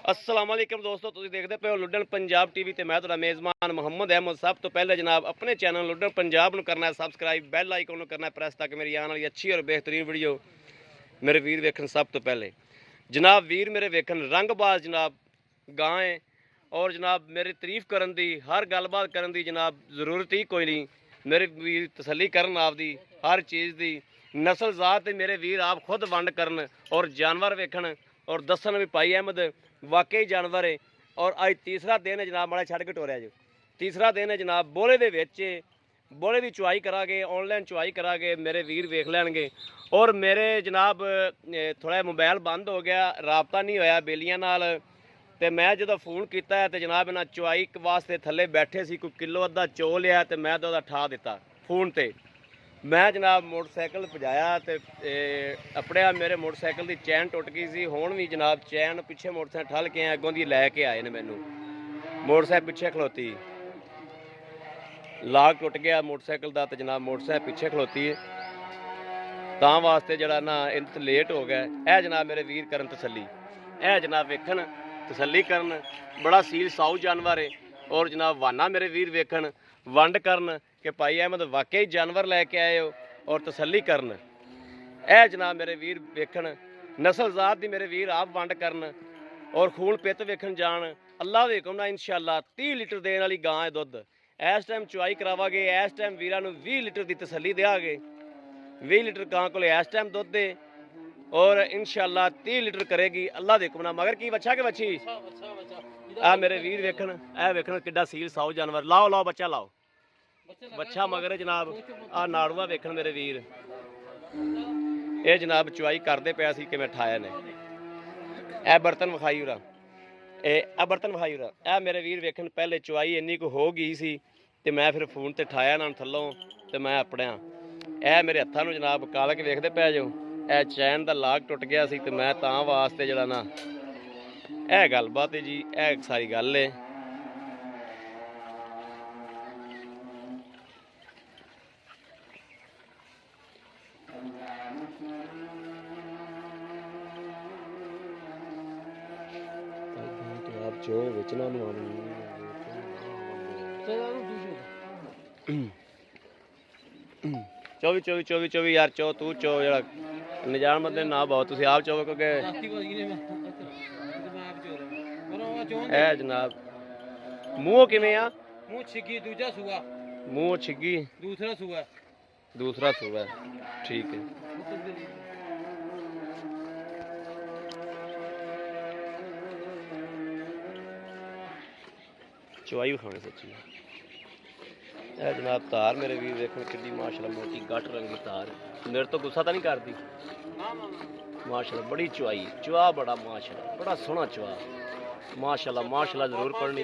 अस्सलाम वालेकुम दोस्तों, तुसीं देखदे पे हो लुड्डन पंजाब टीवी ते मैं तुहाडा मेज़बान मुहम्मद अहमद। सब तो पहले जनाब अपने चैनल लुड्डन पंजाब नूं करना है सबसक्राइब, बैल आइकन नूं करना है प्रेस ताकि मेरी आने वाली अच्छी और बेहतरीन वीडियो मेरे वीर वेखन। सब तो पहले जनाब वीर मेरे वेखन रंगबाज जनाब गां है और जनाब मेरी तारीफ करन दी हर गलबात करन दी जनाब जरूरत ही कोई नहीं। मेरे वीर तसल्ली करन आपदी हर चीज़ दी नस्ल जात मेरे वीर आप खुद वंड करन और जानवर वेखन और दसन भी भाई अहमद वाकई जानवर है। और अज तीसरा दिन है जनाब, माड़ा छड़ के टोरिया जो तीसरा दिन है जनाब। बोले दे विच बोले की चुआई करांगे, ऑनलाइन चुआई करांगे, मेरे वीर वेख लैणगे। और मेरे जनाब थोड़ा मोबाइल बंद हो गया, राबता नहीं होया बेलियां नाल ते मैं जो फोन किया तो जनाब इन्हां चुआई वास्ते थले बैठे सी, कोई किलो अद्धा चो लिया तो मैं तो ठा दिता फोन ते। मैं जनाब मोटरसाइकिल भजाया तो अपने मेरे मोटरसाइकिल की चैन टुट गई सी। हुण भी जनाब चैन पिछे मोटरसाइकिल ठल के अगों दी लैके आए ने मैनू, मोटरसाइकिल पिछे खलोती लाग टुट गया मोटरसाइकिल का तो जनाब मोटरसाइकिल पिछे खलोती है तां वास्ते जरा ना इत लेट हो गया। यह जनाब मेरे वीर करन तसल्ली, यह जनाब वेखन तसल्ली करन, बड़ा सील साऊ जानवर है। और जनाब वाना मेरे वीर वेखन वंड करन कि भाई अहमद वाकई जानवर लैके आए हो और तसल्ली करन। यह जनाब मेरे वीर वेखन नस्ल जात की मेरे वीर आप वंड करन और खून पित वेखन जान। अल्लाह दे हुकम नाल इंशाअल्लाह 30 लीटर देने वाली गां है दुध। इस टाइम चुआई करावांगे, इस टाइम वीरां नूं 20 लीटर की तसल्ली देवांगे। 20 लीटर गां कोल इस टाइम दुध है और इंशाअल्लाह 30 लीटर करेगी अल्लाह दे हुकम नाल। मगर की बच्चा के बच्ची आ मेरे वीर वेखन, ए वेखन किड्डा सील साऊ जानवर। लाओ लाओ बच्चा लाओ, बच्चा मगर जनाब आ नाड़ूआ वेखन मेरे वीर। ये जनाब चुआई करते पे सी किवें ठाया ने। ए बर्तन विखाई उरा, ए बर्तन विखाई उरा। ए मेरे वीर वेखन पहले चुआई इन्नी को हो गई सी ते मैं फिर फोन ते ठाया ना थल्लों ते मैं अपने ए मेरे हत्थां नूं जनाब कालक वेखदे पै जो। ए चैन दा लाग टुट गया सी ते मैं तां वास्ते जड़ा ना ए गलबात है जी, ए सारी गल है। आप जो बेचना चौबी चौबी चौबी चौबी यार चो तू चो जरा निजाम बंदे ना बहुत तुम आप चो क्योंकि ए जनाब मूँह किवें आ मूँह छिगी दूजा सुआ, मूँह छिगी दूसरा सुआ, दूसरा सुबह ठीक है। चुआई भी खाने सच्ची है जनाब। तार मेरे वीर देखो कि माशाल्लाह मोटी गट रंग की तार, मेरे तो गुस्सा तो नहीं करती माशाल्लाह। बड़ी चुआई चुआ बड़ा माशाल्लाह, बड़ा सोहना चुआ माशाल्लाह माशाल्लाह। जरूर पढ़नी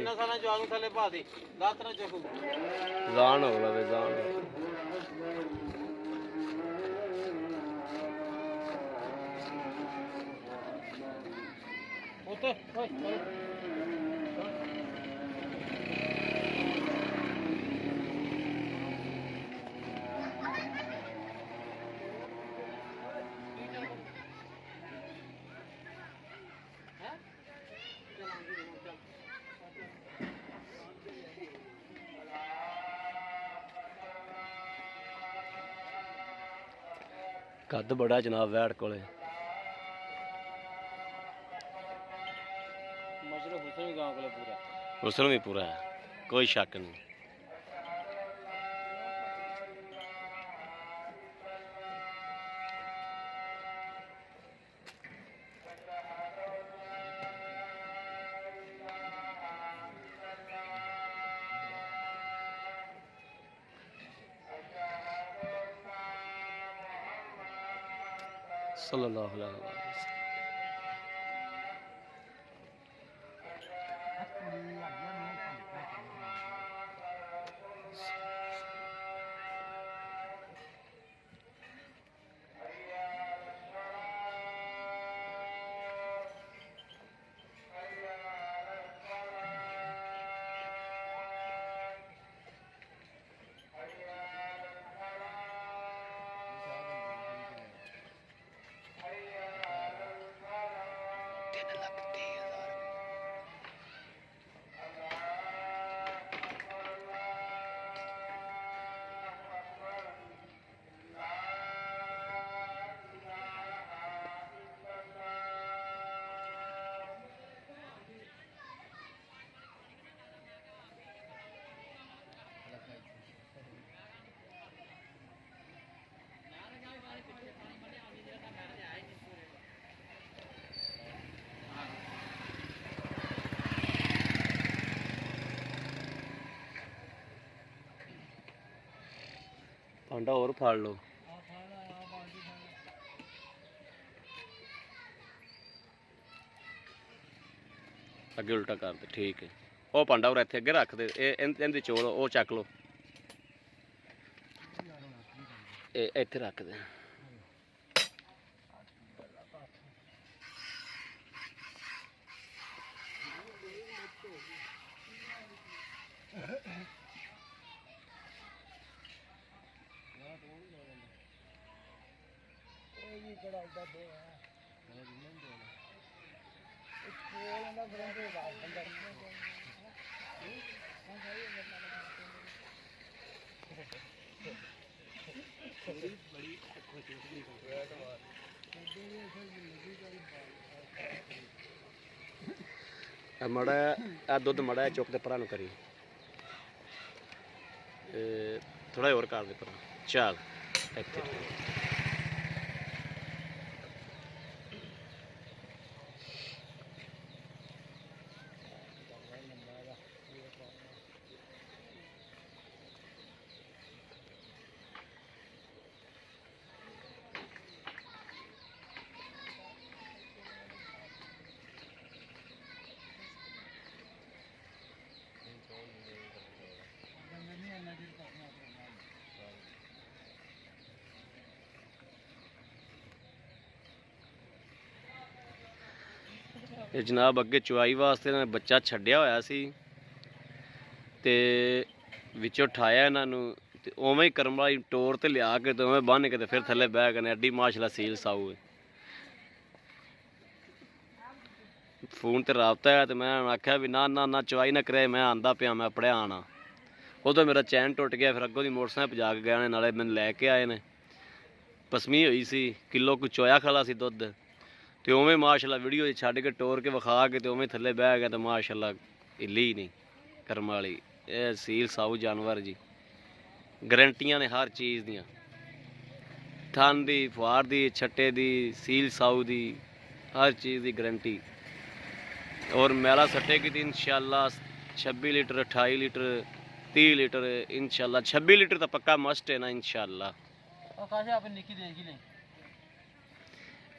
जान हो लवे जान। कद बड़ा जनाब वैड़ को हुसन भी पूरा है, कोई शक नहीं। सल्लल्लाहु अलैहि वसल्लम। ਭਾਂਡਾ ਹੋਰ ਫੜ ਲਓ। ਅੱਗੇ ਉਲਟਾ ਕਰ ਦੇ, ਠੀਕ ਹੈ। ਉਹ ਭਾਂਡਾ ਹੋਰ ਇੱਥੇ ਅੱਗੇ ਰੱਖ ਦੇ, ਇਹਦੇ ਚੋਲ ਉਹ ਚੱਕ ਲਓ, ਇਹ ਇੱਥੇ ਰੱਖ ਦੇ। ਮੜਾ ਆ ਦੁੱਧ ਮੜਾ ਚੁੱਕ ਤੇ ਪਰਾਂ ਨੂੰ ਕਰੀ, ਥੋੜਾ ਹੋਰ ਕਰ ਦੇ ਪਰਾਂ, ਚੱਲ ਇੱਥੇ। ਇਹ ਜਨਾਬ ਅੱਗੇ ਚੁਆਈ ਵਾਸਤੇ ਇਹਨਾਂ ਨੇ ਬੱਚਾ ਛੱਡਿਆ ਹੋਇਆ ਸੀ ਤੇ ਵਿੱਚੋਂ ਉਠਾਇਆ ਇਹਨਾਂ ਨੂੰ ਤੇ ਉਵੇਂ ਹੀ ਕਰਮ ਵਾਲੀ ਟੋਰ ਤੇ ਲਿਆ ਕੇ ਤੇ ਉਵੇਂ ਬੰਨ੍ਹ ਕੇ ਤੇ ਫਿਰ ਥੱਲੇ ਬਹਿ ਗਏ ਨੇ। ਐਡੀ ਮਾਸ਼ਾਅੱਲਾ ਸੀਲ ਸਾਊ ਹੈ। ਫੋਨ ਤੇ ਰਾਬਤਾ ਹੈ ਤੇ ਮੈਂ ਆਖਿਆ ਵੀ ਨਾ ਨਾ ਨਾ ਚੁਆਈ ਨਾ ਕਰੇ, ਮੈਂ ਆਂਦਾ ਪਿਆ, ਮੈਂ ਪੜਿਆ ਆਣਾ। ਉਦੋਂ ਮੇਰਾ ਚੈਨ ਟੁੱਟ ਗਿਆ, ਫਿਰ ਅੱਗੋਂ ਦੀ ਮੋਟਰਸਾਈਕਲ ਭਜਾ ਕੇ ਗਏ ਨੇ, ਨਾਲੇ ਮੈਨੂੰ ਲੈ ਕੇ ਆਏ ਨੇ। ਪਸਮੀ ਹੋਈ ਸੀ, ਕਿਲੋ ਕੁ ਚੋਇਆ ਖਾਲਾ ਸੀ ਦੁੱਧ ਤੇ ਉਵੇਂ ਮਾਸ਼ਾਅੱਲਾ ਵੀਡੀਓ ਛੱਡ ਕੇ ਟੋਰ ਕੇ ਵਿਖਾ ਕੇ ਤੇ ਉਵੇਂ ਥੱਲੇ ਬਹਿ ਗਿਆ ਤੇ ਮਾਸ਼ਾਅੱਲਾ ਹਿੱਲੀ ਨਹੀਂ ਕਰਮ ਵਾਲੀ। ਇਹ ਸੀਲ ਸਾਊ ਜਾਨਵਰ ਜੀ, ਗਰੰਟੀਆਂ ਨੇ ਹਰ ਚੀਜ਼ ਦੀਆਂ, ਥਣ ਦੀ, ਫੁਆਰ ਦੀ, ਛੱਟੇ ਦੀ, ਸੀਲ ਸਾਊ ਦੀ, ਹਰ ਚੀਜ਼ ਦੀ ਗਰੰਟੀ। और मेला सटेगी तो इंशाल्लाह 26 लीटर 28 लीटर 30 लीटर इंशाल्लाह 26 लीटर तो पक्का मस्ट है ना इंशाल्लाह।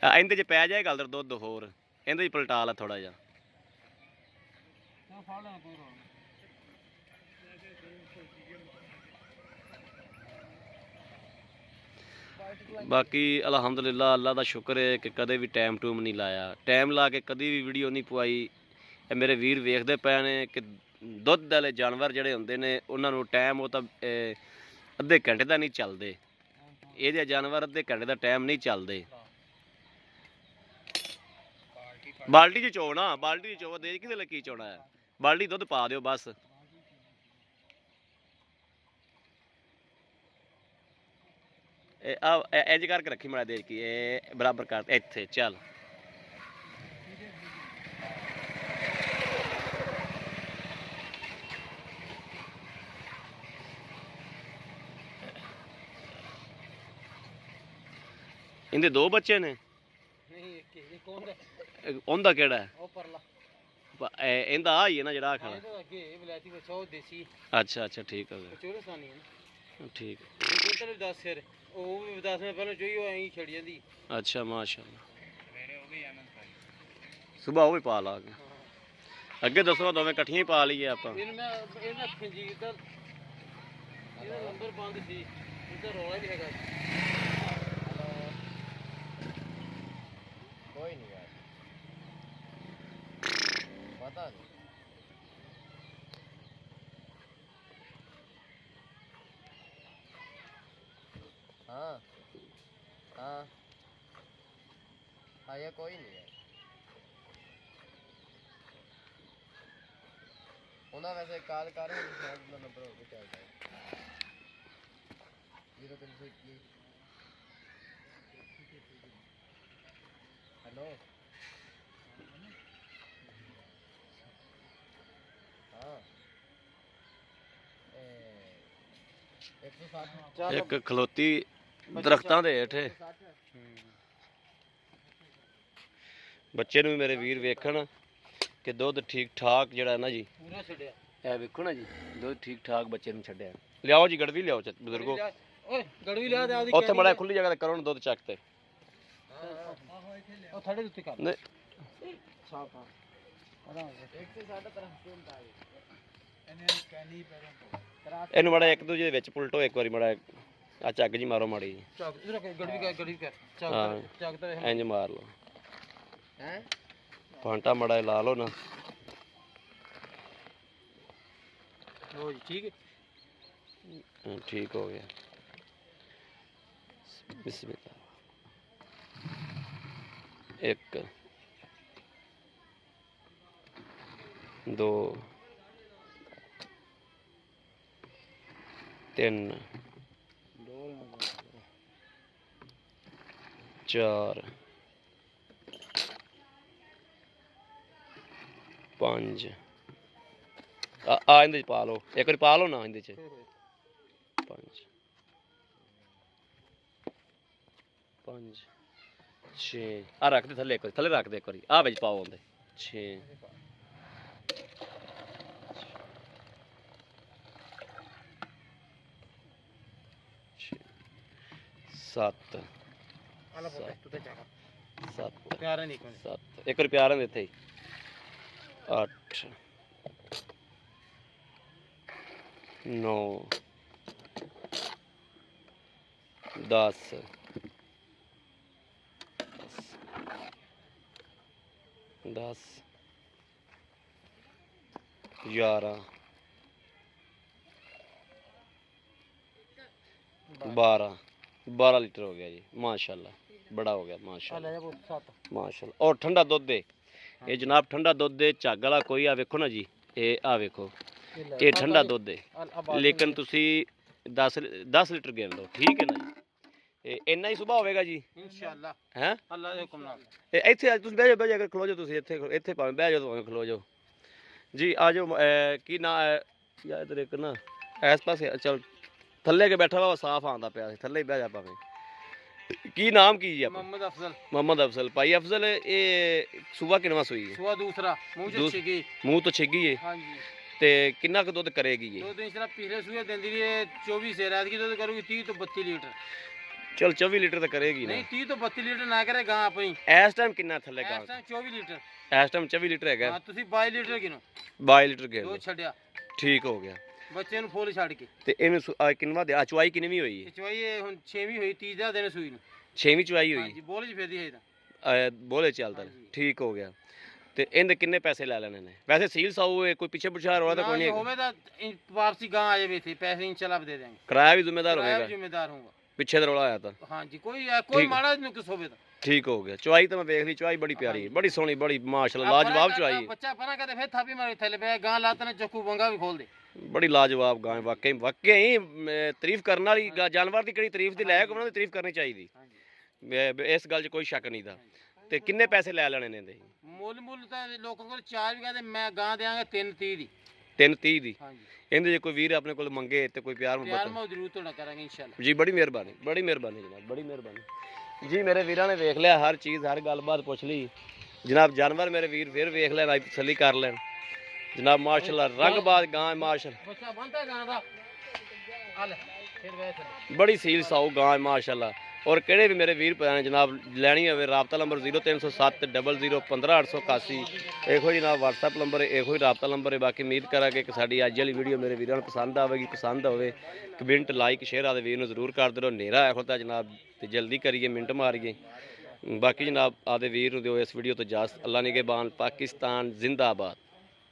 ਇਹਦੇ 'ਚ ਪੈ ਜਾਏਗਾ ਅਲਰ ਦੁੱਧ ਹੋਰ, ਇਹਦੇ 'ਚ ਪਲਟਾ ਲਾ ਥੋੜਾ ਜਿਹਾ। ਬਾਕੀ ਅਲਹਮਦੁਲਿਲਾ ਅੱਲਾ ਦਾ ਸ਼ੁਕਰ ਹੈ ਕਿ ਕਦੇ ਵੀ ਟਾਈਮ ਟੂਮ ਨਹੀਂ ਲਾਇਆ, ਟਾਈਮ ਲਾ ਕੇ ਕਦੀ ਵੀ ਵੀਡੀਓ ਨਹੀਂ ਪਵਾਈ। ਇਹ ਮੇਰੇ ਵੀਰ ਵੇਖਦੇ ਪਏ ਨੇ ਕਿ ਦੁੱਧ ਵਾਲੇ ਜਾਨਵਰ ਜਿਹੜੇ ਹੁੰਦੇ ਨੇ ਉਹਨਾਂ ਨੂੰ ਟਾਈਮ ਉਹ ਤਾਂ ਅੱਧੇ ਘੰਟੇ ਦਾ ਨਹੀਂ ਚੱਲਦੇ, ਇਹ ਜਿਹੇ ਜਾਨਵਰ ਅੱਧੇ ਘੰਟੇ ਦਾ ਟਾਈਮ ਨਹੀਂ ਚੱਲਦੇ। ਬਾਲਟੀ 'ਚ ਚੋਣਾ, ਬਾਲਟੀ 'ਚ ਚੋ ਦੇ, ਕਿਹਦੇ ਲਈ ਕੀ ਚੋਣਾ ਹੈ, ਬਾਲਟੀ ਦੁੱਧ ਪਾ ਦਿਓ ਬਸ। ਇੰਜ ਕਰਕੇ ਰੱਖੀ ਮਾੜਾ ਦੇਖ ਕੇ, ਇਹ ਬਰਾਬਰ ਕਰ ਇੱਥੇ, ਚੱਲ। ਇਹਦੇ ਦੋ ਬੱਚੇ ਨੇ? ਨਹੀਂ ਇੱਕ ਹੁੰਦਾ। ਉਹਦਾ ਕਿਹੜਾ ਹੈ? ਉਹ ਪਰਲਾ ਇਹਦਾ ਆ ਹੀ ਹੈ ਨਾ ਜਿਹੜਾ ਆ ਖੜਾ? ਅੱਗੇ ਵਿਲਾਇਤੀ ਬੱਚਾ ਉਹ ਦੇਸੀ। ਅੱਛਾ ਅੱਛਾ ਠੀਕ ਹੋ ਗਿਆ, ਚੋਰਸਾਨੀ ਹੈ ਨਾ, ਠੀਕ। ਇਹ ਵੀ 10 ਸਿਰ, ਉਹ ਵੀ 10 ਮਿੰਟ ਪਹਿਲਾਂ ਚੋਈ ਉਹ ਐਂ ਛੱਡ ਜਾਂਦੀ। ਅੱਛਾ ਮਾਸ਼ਾਅੱਲਾ, ਸੁਬਾ ਉਹ ਵੀ ਪਾ ਲਾ ਕੇ। ਅੱਗੇ ਦੱਸੋ ਦੋਵੇਂ ਇਕੱਠੀਆਂ ਹੀ ਪਾ ਲਈਏ ਆਪਾਂ? ਇਹਨਾਂ ਖੰਜੀਰ ਦਾ ਇਹਦਾ ਨੰਬਰ ਬੰਦ ਸੀ, ਇਹਦਾ ਰੌਲਾ ਨਹੀਂ ਹੈਗਾ। ਕੋਈ ਨਹੀਂ ਯਾਰ, ਪਤਾ ਨਹੀਂ। हाँ हाँ हाँ, ये कोई नहीं है। उन्हें वैसे कॉल कर नंबर हो गया चलता है 0321। हेलो हाँ, 160 ਇੱਕ ਖਲੋਤੀ ਦਰਖਤਾਂ ਦੇ ਹੇਠ ਬੱਚੇ ਨੂੰ ਵੀ ਮੇਰੇ ਵੀਰ ਵੇਖਣ ਕਿ ਦੁੱਧ ਠੀਕ ਠਾਕ ਜਿਹੜਾ ਨਾ ਜੀ ਪੂਰਾ ਛੱਡਿਆ। ਇਹ ਵੇਖੋ ਨਾ ਜੀ, ਦੁੱਧ ਠੀਕ ਠਾਕ ਬੱਚੇ ਨੂੰ ਛੱਡਿਆ। ਲਿਆਓ ਜੀ ਗੜਵੀ ਲਿਆਓ ਬਜ਼ੁਰਗੋ, ਓਏ ਗੜਵੀ ਲਿਆ ਦੇ ਆਦੀ ਉੱਥੇ ਮੜਾ ਖੁੱਲੀ ਜਗ੍ਹਾ ਤੇ ਕਰੋ ਨਾ ਦੁੱਧ ਚੱਕ ਤੇ ਉਹ ਥੜੇ ਉੱਤੇ ਕਰ ਨਹੀਂ ਸਾਫ ਆ ਆਰਾਮ ਨਾਲ 1.5 ਹੁੰਦਾ ਇਹਨੇ ਕਹਿਣੀ ਪੈਰਾਂ ਇਹਨੂੰ ਮੜਾ ਇੱਕ ਦੂਜੇ ਦੇ ਵਿੱਚ ਪੁਲਟੋ ਇੱਕ ਵਾਰੀ ਮੜਾ ਆ ਚੱਕ ਜੀ ਮਾਰੋ ਮਾੜੀ ਜੀ ਚੱਕ ਇਧਰ ਗੜਵੀ ਕਰ ਹਾਂ। ਚੱਕ ਤੇ ਇੰਜ ਮਾਰ ਲਓ ਹੈ ਫਾਂਟਾ ਮੜਾ ਲਾ ਲਓ ਨਾ ਲੋ ਜੀ ਠੀਕ ਹੈ ਹਾਂ, ਠੀਕ ਹੋ ਗਿਆ ਬਿਸਮਿਲ੍ਲਾ ਇੱਕ ਦੋ ਤਿੰਨ ਚਾਰ ਪੰਜ ਆ ਇਹਦੇ ਚ ਪਾ ਲਓ ਇੱਕ ਵਾਰੀ ਪਾ ਲਓ ਨਾ ਇਹਦੇ ਚ ਪੰਜ ਪੰਜ 6 ਆ ਰੱਖ ਦੇ ਥੱਲੇ ਇੱਕ ਵਾਰੀ ਥੱਲੇ ਰੱਖ ਦੇ ਇੱਕ ਵਾਰੀ ਆ ਵਿੱਚ ਪਾਓ ਉਹਦੇ 6 7 ਆਲਾ ਬੋਲ ਤੂੰ ਤੇ ਚੱਕ 7 ਪਿਆਰਾ ਨਹੀਂ ਕੋਈ 7 ਇੱਕ ਵਾਰੀ ਪਿਆਰ ਨਾਲ ਇੱਥੇ ਹੀ 8 9 10 10 11 12 ਲੀਟਰ ਹੋ ਗਿਆ ਜੀ ਮਾਸ਼ਾਅੱਲਾ ਬੜਾ ਹੋ ਗਿਆ ਮਾਸ਼ਾਅੱਲਾ ਲੈ ਜਾ 7 ਮਾਸ਼ਾਅੱਲਾ ਔਰ ਠੰਡਾ ਦੁੱਧ ਦੇ ਇਹ ਜਨਾਬ ਠੰਡਾ ਦੁੱਧ ਦੇ ਝੱਗ ਵਾਲਾ ਕੋਈ ਆ ਵੇਖੋ ਨਾ ਜੀ ਇਹ ਆ ਵੇਖੋ ਇਹ ਠੰਡਾ ਦੁੱਧ ਹੈ ਲੇਕਿਨ ਤੁਸੀਂ 10 ਲੀਟਰ ਗਿਣ ਲਓ ਠੀਕ ਹੈ ਨਾ ਜੀ ਇਹ ਇੰਨਾ ਹੀ ਸੁਭਾਅ ਹੋਵੇਗਾ ਜੀ ਇਨਸ਼ਾਅੱਲਾ ਹੈ ਅੱਲਾ ਦੇ ਹੁਕਮ ਨਾਲ ਇਹ ਇੱਥੇ ਅੱਜ ਤੁਸੀਂ ਬਹਿ ਜਾਓ ਖਲੋ ਜਾਓ ਤੁਸੀਂ ਇੱਥੇ ਭਾਵੇਂ ਬਹਿ ਜਾਓ ਭਾਵੇਂ ਖਲੋ ਜਾਓ ਜੀ ਆ ਜਾਓ ਕੀ ਨਾ ਯਾਰ ਇਧਰ ਇੱਕ ਨਾ ਇਸ ਪਾਸੇ ਚਲ ਥੱਲੇ ਕੇ ਬੈਠਾ ਵਾ ਸਾਫ ਆਉਂਦਾ ਪਿਆ ਸੀ ਥੱਲੇ ਹੀ ਬਹਿ ਜਾ ਭਾਵੇਂ ਕੀ ਨਾਮ ਕੀ ਜੀ ਆਪਣਾ मोहम्मद ਅਫਜ਼ਲ ਭਾਈ ਅਫਜ਼ਲ ਇਹ ਸੂਬਾ ਕਿਨਵਾ ਸੂਈ ਹੈ सुबह दूसरा मुंह छिगी ਮੂੰਹ ਤੋਂ ਛਿੱਗੀ ਹੈ हाँ जी ਤੇ ਕਿੰਨਾ ਕੁ ਦੁੱਧ ਕਰੇਗੀ ਇਹ दो दिन से पिछले सुबह देंदी रही है 24 से रात की दूध करूंगी 30 तो 32 लीटर ਚਲ 24 ਲੀਟਰ ਤਾਂ ਕਰੇਗੀ ਨਾ नहीं 30 तो 32 लीटर ना करे गां अपनी ਇਸ ਟਾਈਮ ਕਿੰਨਾ ਥੱਲੇ ਗਾ इस टाइम 24 लीटर ਇਸ ਟਾਈਮ 24 ਲੀਟਰ ਹੈਗਾ हां ਤੁਸੀਂ 22 ਲੀਟਰ ਕਿਨੋ 22 ਲੀਟਰ ਗਿਆ ਦੋ ਛੱਡਿਆ ਠੀਕ ਹੋ ਗਿਆ ਬੱਚੇ ਨੂੰ ਫੁੱਲ ਛੱਡ ਕੇ ਤੇ ਇਹਨੂੰ ਕਿੰਨਵਾ ਦੇ ਚੁਆਈ ਕਿੰਨੀ ਹੋਈ ਹੈ ਚਵਾਈ ਇਹ ਹੁਣ 6ਵੀਂ ਹੋਈ 30 ਦਾ ਦਿਨ ਸੂਈ ਨੂੰ 6ਵੀਂ ਚੁਆਈ ਹੋਈ ਹਾਂਜੀ ਬੋਲ ਜੀ ਫੇਰਦੀ ਹੈ ਤਾਂ ਬੋਲੇ ਚੱਲਦਾ ਠੀਕ ਹੋ ਗਿਆ ਤੇ ਇਹਦੇ ਕਿੰਨੇ ਪੈਸੇ ਲੈ ਲੈਣੇ ਨੇ ਵੈਸੇ ਸੀਲ ਸਾਊ ਕੋਈ ਪਿੱਛੇ ਪੁੱਛਾ ਰੋਲਾ ਤਾਂ ਕੋਈ ਨਹੀਂ ਹੋਵੇ ਤਾਂ ਵਾਪਸੀ ਗਾਂ ਆ ਜਾਵੇ ਥੇ ਪੈਸੇ ਇਨਸ਼ਾਅੱਲਾ ਦੇ ਦੇਵਾਂਗੇ ਕਿਰਾਇਆ ਵੀ ਜ਼ਿੰਮੇਦਾਰ ਮੈਂ ਹੋਵੇਗਾ ਜ਼ਿੰਮੇਦਾਰ ਹੋਊਗਾ ਪਿੱਛੇ ਦਾ ਰੋਲਾ ਆਇਆ ਤਾਂ ਹਾਂਜੀ ਕੋਈ ਮਾੜਾ ਨੂੰ ਕਿਸ ਹੋਵੇ ਤਾਂ ਠੀਕ ਹੋ ਗਿਆ ਚੁਆਈ ਤਾਂ ਮੈਂ ਵੇਖ ਲਈ ਚੁਆਈ ਬੜੀ ਪਿਆਰੀ ਹੈ ਬੜੀ ਸੋਹਣੀ ਬੜੀ ਮਾਸ਼ਾਅੱਲਾ ਲਾਜਵਾਬ ਚੁਆਈ ਹੈ ਬੱਚਾ ਪਨਾ ਕਦੇ ਫੇਰ ਥਾਪੀ ਮਾਰੇ ਥੱਲੇ ਪਿਆ ਗਾਂ ਲਾਤ ਨੇ ਚੱਕੂ ਬੰਗਾ ਵੀ ਖੋਲ ਦੇ ਬੜੀ ਲਾਜਵਾਬ ਗਾਂ ਵਾਕਈ ਤਾਰੀਫ ਕਰਨ ਵਾਲੀ ਜਾਨਵਰ ਦੀ ਕਿਹੜੀ ਤਾਰੀਫ ਦੀ ਲਾਇਕ ਉਹਨਾਂ ਦੀ ਤਾਰੀਫ ਕਰਨੀ ਚਾਹੀਦੀ ਇਸ ਗੱਲ 'ਚ ਕੋਈ ਸ਼ੱਕ ਨਹੀਂ ਦਾ ਤੇ ਕਿੰਨੇ ਪੈਸੇ ਲੈ ਲੈਣੇ ਨੇ ਇਹਦੇ ਮੁੱਲ ਤਾਂ ਲੋਕਾਂ ਕੋਲ 4 ਵੀ ਕਹਿੰਦੇ ਮੈਂ ਗਾਂ ਦੇਾਂਗਾ 330 ਦੀ 330 ਦੀ ਹਾਂਜੀ ਇਹਦੇ ਜੇ ਕੋਈ ਵੀਰ ਆਪਣੇ ਕੋਲ ਮੰਗੇ ਤੇ ਕੋਈ ਪਿਆਰ ਯਾਰ ਮੁਹੱਬਤ ਮੈਂ ਜ਼ਰੂਰ ਤੁਹਾਡਾ ਕਰਾਂਗੇ ਇਨਸ਼ਾਅੱਲਾ ਜੀ ਬੜੀ ਮਿਹਰਬਾਨੀ ਜਨਾਬ ਬੜੀ ਮਿਹਰਬਾਨੀ ਜੀ ਮੇਰੇ ਵੀਰਾਂ ਨੇ ਵੇਖ ਲਿਆ ਹਰ ਚੀਜ਼ ਹਰ ਗੱਲਬਾਤ ਪੁੱਛ ਲਈ ਜਨਾਬ ਜਾਨਵਰ ਮੇਰੇ ਵੀਰ ਫਿਰ ਵੇਖ ਲੈਣ ਆਈ ਤਸੱਲੀ ਕਰ ਲੈਣ ਜਨਾਬ ਮਾਸ਼ਾਅੱਲਾ ਰੰਗਬਾਜ਼ ਗਾਂ ਮਾਸ਼ਾਅੱਲਾ ਬੱਚਾ ਬੰਦਾ ਗਾਂ ਦਾ ਆ ਲੈ ਫਿਰ ਵੇਖ ਬੜੀ ਸੀਲ ਸਾਊ ਗਾਂ ਮਾਸ਼ਾਅੱਲਾ ਔਰ ਕਿਹੜੇ ਵੀ ਮੇਰੇ ਵੀਰ ਭੈਣ ਜਨਾਬ ਲੈਣੀ ਹੋਵੇ ਰਾਬਤਾ ਨੰਬਰ 0307 0015 ਇਹੋ ਹੀ ਜਨਾਬ WhatsApp ਨੰਬਰ ਇਹੋ ਹੀ ਰਾਬਤਾ ਨੰਬਰ ਹੈ ਬਾਕੀ ਉਮੀਦ ਕਰਾਂਗੇ ਕਿ ਸਾਡੀ ਅੱਜ ਵਾਲੀ ਵੀਡੀਓ ਮੇਰੇ ਵੀਰਾਂ ਨੂੰ ਪਸੰਦ ਆਵੇਗੀ ਪਸੰਦ ਹੋਵੇ ਕਮੈਂਟ ਲਾਈਕ ਸ਼ੇਅਰ ਆਦੇ ਵੀਰ ਨੂੰ ਜ਼ਰੂਰ ਕਰ ਦਿਓ ਹਨੇਰਾ ਇਹੋ ਤਾਂ ਜਨਾਬ ਤੇ ਜਲਦੀ ਕਰੀਏ ਮਿੰਟ ਮਾਰੀਏ ਬਾਕੀ ਜਨਾਬ ਆਦੇ ਵੀਰ ਨੂੰ ਦਿਓ ਇਸ ਵੀਡੀਓ ਤੋਂ ਇਜਾਜ਼ਤ ਅੱਲਾ ਨਿਗਹਿਬਾਨ ਪਾਕਿਸਤਾਨ ਜ਼ਿੰਦਾਬਾਦ